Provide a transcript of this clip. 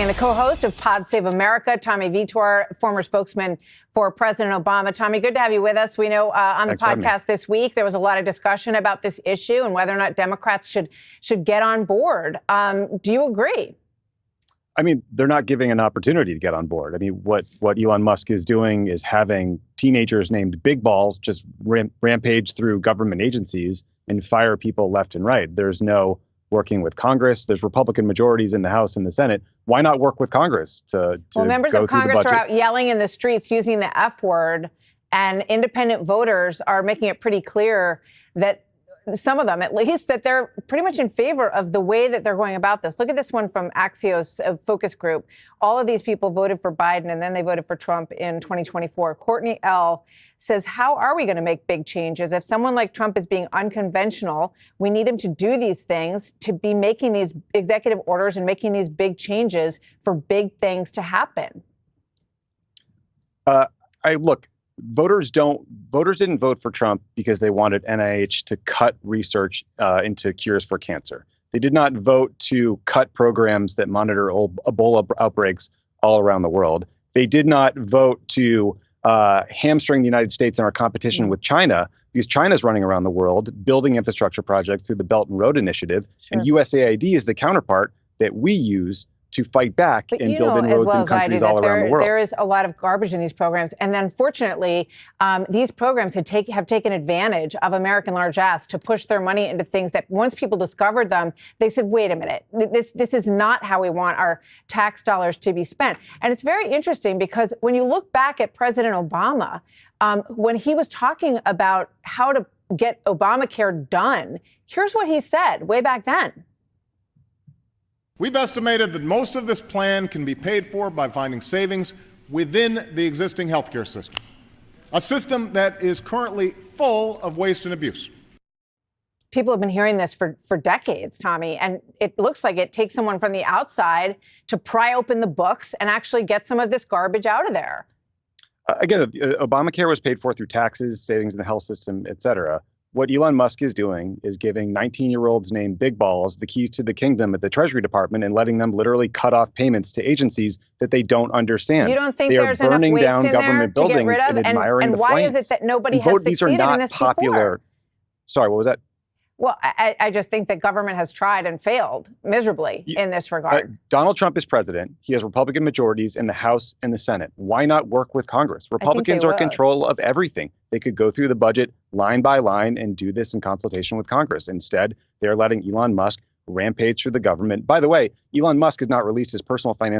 And the co-host of Pod Save America, Tommy Vitor, former spokesman for President Obama. Tommy, good to have you with us. We know on the podcast this week, there was a lot of discussion about this issue and whether or not Democrats should get on board. Do you agree? I mean, they're not giving an opportunity to get on board. I mean, what Elon Musk is doing is having teenagers named big balls just rampage through government agencies and fire people left and right. There's no working with Congress. There's Republican majorities in the House and the Senate. Why not work with Congress to well, members go of Congress through the are out yelling in the streets using the F word, and independent voters are making it pretty clear that some of them, at least, that they're pretty much in favor of the way that they're going about this. Look at this one from Axios focus group. All of these people voted for Biden, and then they voted for Trump in 2024. Courtney L. says, how are we going to make big changes? If someone like Trump is being unconventional, we need him to do these things, to be making these executive orders and making these big changes for big things to happen. Voters didn't vote for Trump because they wanted NIH to cut research into cures for cancer. They did not vote to cut programs that monitor Ebola outbreaks all around the world. They did not vote to hamstring the United States in our competition with China, because China's running around the world building infrastructure projects through the Belt and Road Initiative. Sure. And USAID is the counterpart that we use to fight back and build inroads in countries all around the world. There is a lot of garbage in these programs. And then, unfortunately, these programs have taken advantage of American large ass to push their money into things that once people discovered them, they said, wait a minute, this is not how we want our tax dollars to be spent. And it's very interesting because when you look back at President Obama, when he was talking about how to get Obamacare done, here's what he said way back then. We've estimated that most of this plan can be paid for by finding savings within the existing healthcare system, a system that is currently full of waste and abuse. People have been hearing this for decades, Tommy, and it looks like it takes someone from the outside to pry open the books and actually get some of this garbage out of there. Again, Obamacare was paid for through taxes, savings in the health system, et cetera. What Elon Musk is doing is giving 19-year-olds named big balls the keys to the kingdom at the Treasury Department and letting them literally cut off payments to agencies that they don't understand. You don't think there's enough waste in there to get rid of? And why is it that nobody has succeeded in this before? Sorry, what was that? Well, I just think that government has tried and failed miserably in this regard. Donald Trump is president. He has Republican majorities in the House and the Senate. Why not work with Congress? Republicans are in control of everything. They could go through the budget line by line and do this in consultation with Congress. Instead, they're letting Elon Musk rampage through the government. By the way, Elon Musk has not released his personal financial